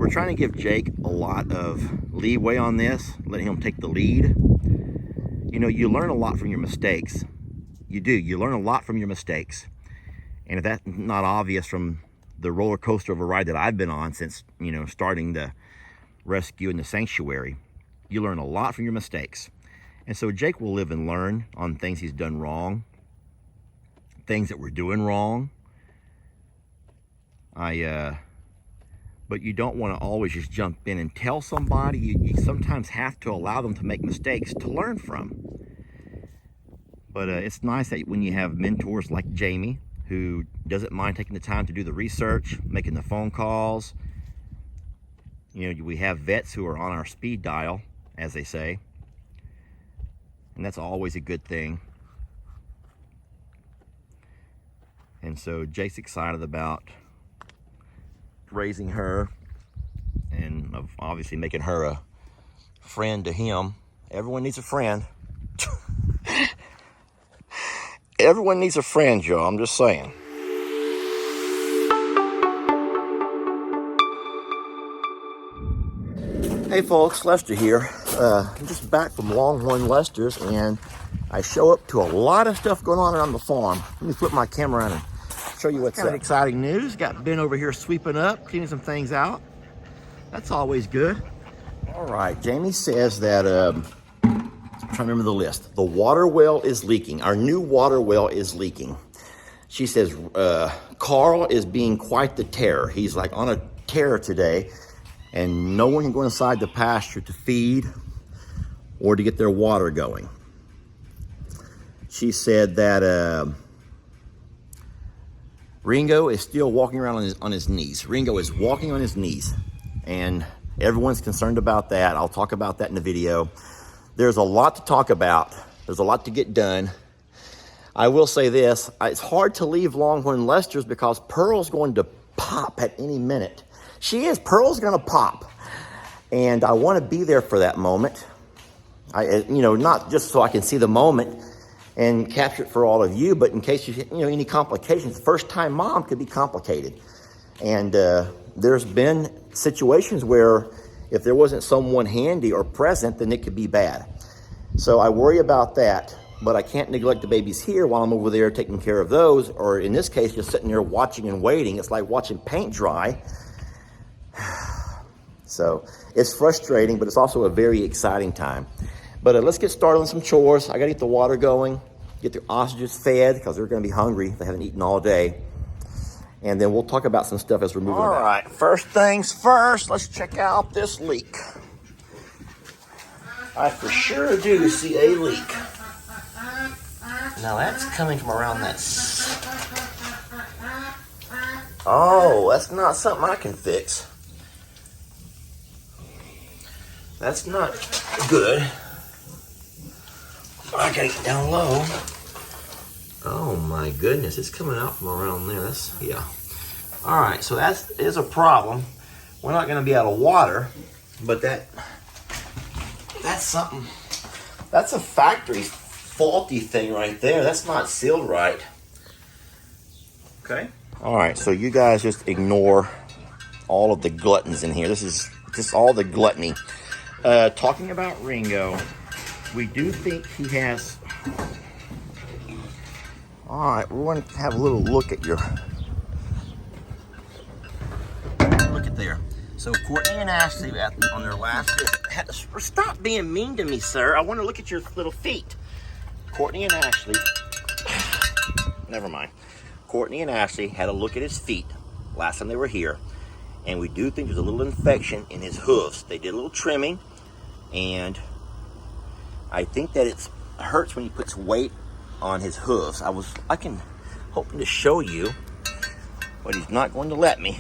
we're trying to give Jake a lot of leeway on this, letting him take the lead. You know, you learn a lot from your mistakes. You do. You learn a lot from your mistakes. And if that's not obvious from the roller coaster of a ride that I've been on since, you know, starting the rescue in the sanctuary, you learn a lot from your mistakes. And so Jake will live and learn on things he's done wrong, things that we're doing wrong. But you don't want to always just jump in and tell somebody. You sometimes have to allow them to make mistakes to learn from. But it's nice that when you have mentors like Jamie, who doesn't mind taking the time to do the research, making the phone calls. You know, we have vets who are on our speed dial, as they say. And that's always a good thing. And so Jake's excited about raising her and obviously making her a friend to him. Everyone needs a friend. Everyone needs a friend, y'all. I'm just saying. Hey folks, Lester here. I'm just back from Longhorn Lester's, and I show up to a lot of stuff going on around the farm. Let me flip my camera around and show you what's kind of exciting news. Got Ben over here sweeping up, cleaning some things out. That's always good. All right, Jamie says that, I'm trying to remember the list. The water well is leaking. Our new water well is leaking. She says Carl is being quite the terror. He's like on a tear today, and no one can go inside the pasture to feed or to get their water going. She said that Ringo is still walking around on his knees. Ringo is walking on his knees, and everyone's concerned about that. I'll talk about that in the video. There's a lot to talk about. There's a lot to get done. I will say this, it's hard to leave Longhorn Lester's because Pearl's going to pop at any minute. She is. Pearl's going to pop. And I want to be there for that moment. Not just so I can see the moment and capture it for all of you, but in case any complications. First time mom could be complicated. And there's been situations where if there wasn't someone handy or present, then it could be bad. So I worry about that, but I can't neglect the babies here while I'm over there taking care of those, or in this case, just sitting there watching and waiting. It's like watching paint dry. So it's frustrating, but it's also a very exciting time. But let's get started on some chores. I got to get the water going, get the ostriches fed because they're going to be hungry. They haven't eaten all day. And then we'll talk about some stuff as we're moving about. All right, first things first, let's check out this leak. I for sure do see a leak. Now that's coming from around that. Oh, that's not something I can fix. That's not good. I gotta get down low. Oh my goodness, it's coming out from around there. Yeah. All right, so that is a problem. We're not gonna be out of water, but that's something. That's a factory faulty thing right there. That's not sealed right. Okay. All right, so you guys just ignore all of the gluttons in here. This is just all the gluttony. Talking about Ringo, we do think he has. All right, we're going to have a little look at there. So Courtney and Ashley on their last visit. Stop being mean to me, sir. I want to look at your little feet. Courtney and Ashley. Never mind. Courtney and Ashley had a look at his feet last time they were here, and we do think there's a little infection in his hooves. They did a little trimming, and I think that it hurts when he puts weight on his hooves. I can hoping to show you, but he's not going to let me.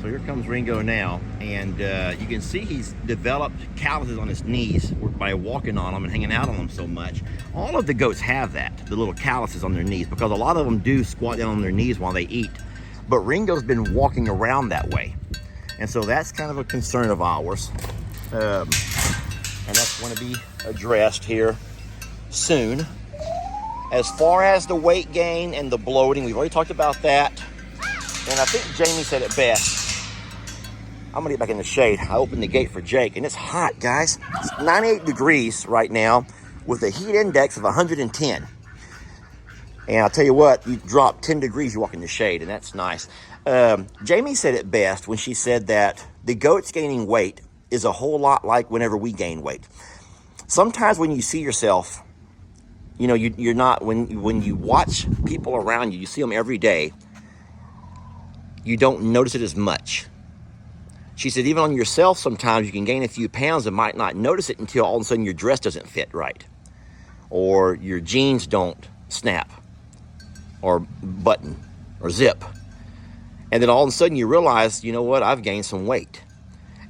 So here comes Ringo now, and you can see he's developed calluses on his knees by walking on them and hanging out on them so much. All of the goats have that, the little calluses on their knees, because a lot of them do squat down on their knees while they eat. But Ringo's been walking around that way, and so that's kind of a concern of ours. And that's going to be addressed here soon. As far as the weight gain and the bloating, we've already talked about that. And I think Jamie said it best. I'm gonna get back in the shade. I opened the gate for Jake, and it's hot, guys. It's 98 degrees right now with a heat index of 110. And I'll tell you what, you drop 10 degrees, you walk in the shade, and that's nice. Jamie said it best when she said that the goats gaining weight is a whole lot like whenever we gain weight. Sometimes when you see yourself, you know, you're not, when you watch people around you, you see them every day, you don't notice it as much. She said even on yourself sometimes you can gain a few pounds and might not notice it until all of a sudden your dress doesn't fit right. Or your jeans don't snap or button or zip. And then all of a sudden you realize, you know what, I've gained some weight.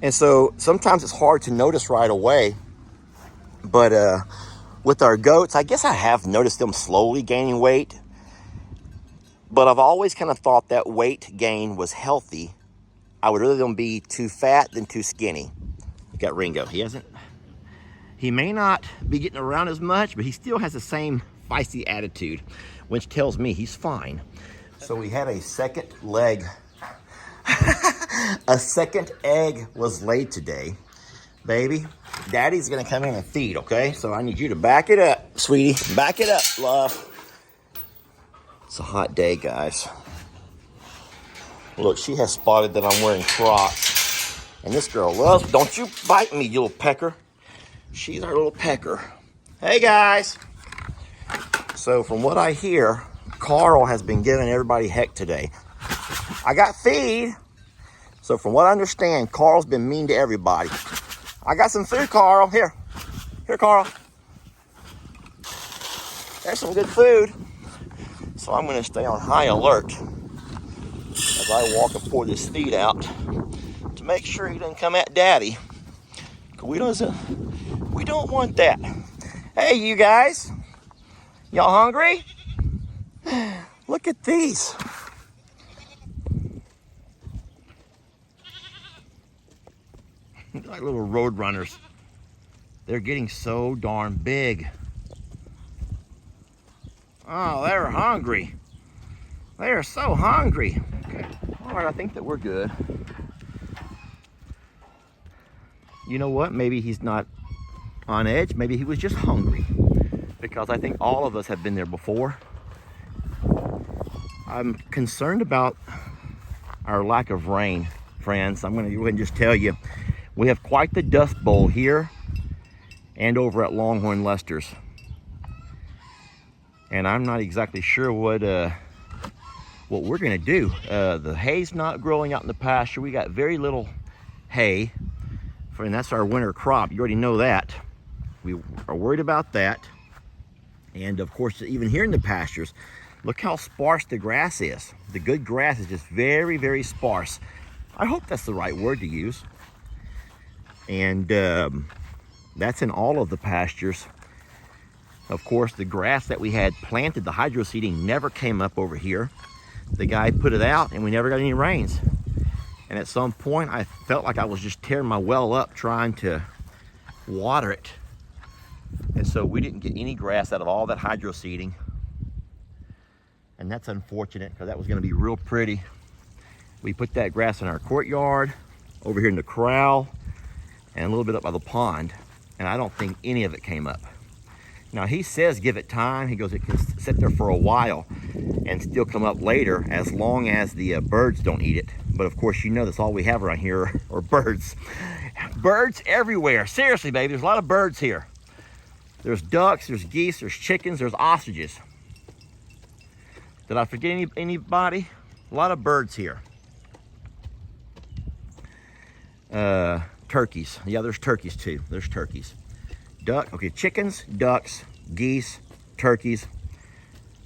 And so sometimes it's hard to notice right away. But with our goats, I guess I have noticed them slowly gaining weight. But I've always kind of thought that weight gain was healthy. I would rather them be too fat than too skinny. Look at Ringo. He may not be getting around as much, but he still has the same feisty attitude, which tells me he's fine. So we had a second leg. A second egg was laid today. Baby, Daddy's gonna come in and feed, okay? So I need you to back it up, sweetie. Back it up, love. It's a hot day, guys. Look, she has spotted that I'm wearing Crocs. And this girl loves, don't you bite me, you little pecker. She's our little pecker. Hey, guys. So from what I hear, Carl has been giving everybody heck today. I got feed. So from what I understand, Carl's been mean to everybody. I got some food, Carl. Here, Carl. There's some good food. So I'm gonna stay on high alert as I walk and pour this feed out to make sure he doesn't come at Daddy. We don't want that. Hey, you guys. Y'all hungry? Look at these. They're like little road runners. They're getting so darn big. Oh, they're hungry. They are so hungry. Okay. All right, I think that we're good. You know what? Maybe he's not on edge. Maybe he was just hungry. Because I think all of us have been there before. I'm concerned about our lack of rain, friends. I'm going to go ahead and just tell you, we have quite the dust bowl here and over at Longhorn Lester's. And I'm not exactly sure what we're going to do. The hay's not growing out in the pasture. We got very little hay, and that's our winter crop. You already know that. We are worried about that. And of course, even here in the pastures, look how sparse the grass is. The good grass is just very, very sparse. I hope that's the right word to use. And that's in all of the pastures. Of course, the grass that we had planted, the hydro seeding, never came up over here. The guy put it out and we never got any rains. And at some point, I felt like I was just tearing my well up trying to water it. And so we didn't get any grass out of all that hydro seeding. And that's unfortunate because that was going to be real pretty. We put that grass in our courtyard, over here in the corral, and a little bit up by the pond. And I don't think any of it came up. Now he says give it time. He goes, it can sit there for a while and still come up later as long as the birds don't eat it. But of course, you know that's all we have around here are birds. Birds everywhere. Seriously, baby, there's a lot of birds here. There's ducks, there's geese, there's chickens, there's ostriches. Did I forget anybody? A lot of birds here. Turkeys. Yeah, there's turkeys too. There's turkeys. Okay, chickens, ducks, geese, turkeys,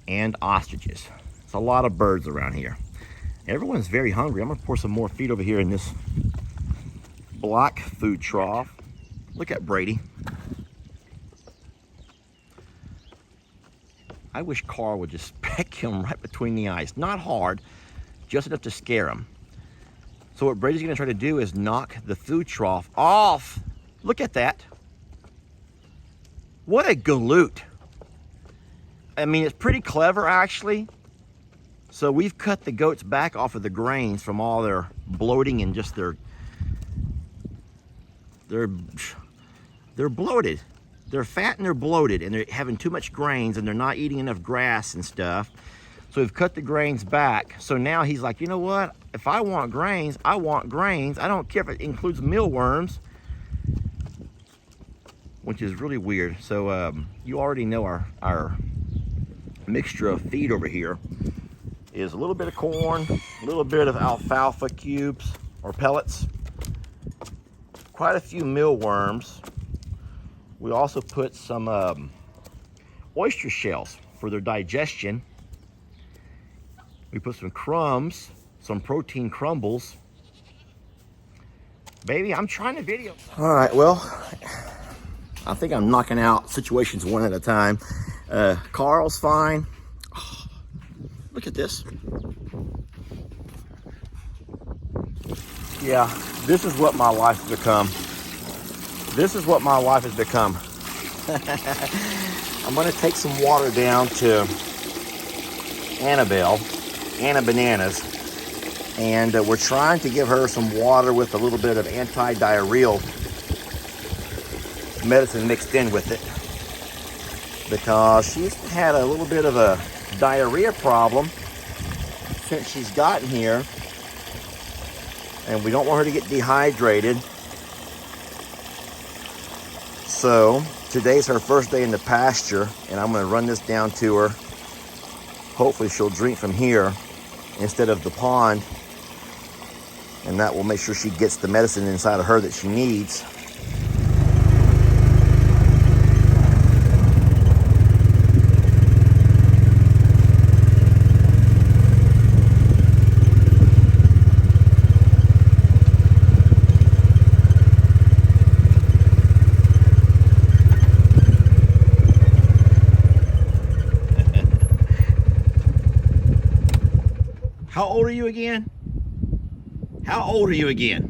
and ostriches. It's a lot of birds around here. Everyone's very hungry. I'm gonna pour some more feed over here in this black food trough. Look at Brady. I wish Carl would just peck him right between the eyes. Not hard, just enough to scare him. So what Brady's gonna try to do is knock the food trough off. Look at that. What a galoot. I mean, it's pretty clever actually. So we've cut the goats back off of the grains from all their bloating and just their they're bloated. They're fat and they're bloated, and they're having too much grains, and they're not eating enough grass and stuff. So we've cut the grains back. So now he's like, you know what? If I want grains, I want grains. I don't care if it includes mealworms, which is really weird. So you already know our mixture of feed over here is a little bit of corn, a little bit of alfalfa cubes or pellets, quite a few mealworms. We also put some oyster shells for their digestion. We put some crumbs, some protein crumbles. Baby, I'm trying to video. All right, well, I think I'm knocking out situations one at a time. Carl's fine. Oh, look at this. Yeah, this is what my life has become. This is what my life has become. I'm gonna take some water down to AnnaBanana's, and we're trying to give her some water with a little bit of anti-diarrheal medicine mixed in with it, because she's had a little bit of a diarrhea problem since she's gotten here, and we don't want her to get dehydrated. So today's her first day in the pasture, and I'm going to run this down to her. Hopefully she'll drink from here instead of the pond, and that will make sure she gets the medicine inside of her that she needs. How old are you again? How old are you again?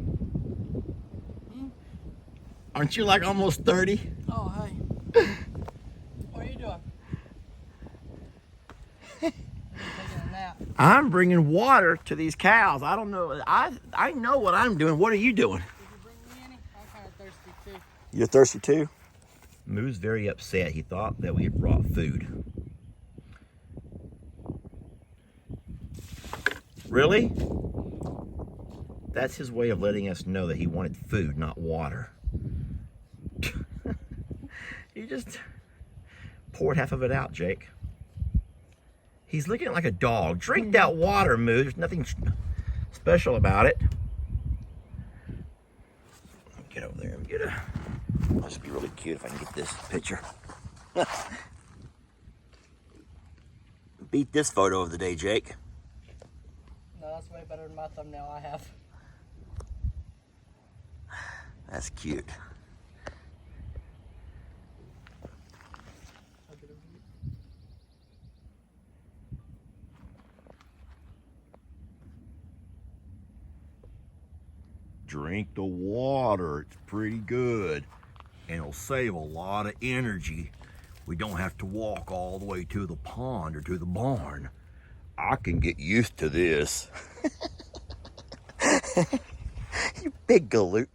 Aren't you like almost 30? Oh, hi. What are you doing? I'm taking a nap. I'm bringing water to these cows. I don't know. I know what I'm doing. What are you doing? Did you bring me any? I'm kind of thirsty too. You're thirsty too? Moo's very upset. He thought that we had brought food. Really? That's his way of letting us know that he wanted food, not water. You just poured half of it out, Jake. He's looking like a dog. Drink that water, Moo. There's nothing special about it. Get over there and get a... This would be really cute if I can get this picture. Beat this photo of the day, Jake. No, that's way better than my thumbnail I have. That's cute. Drink the water. It's pretty good. And it'll save a lot of energy. We don't have to walk all the way to the pond or to the barn. I can get used to this. You big galoot.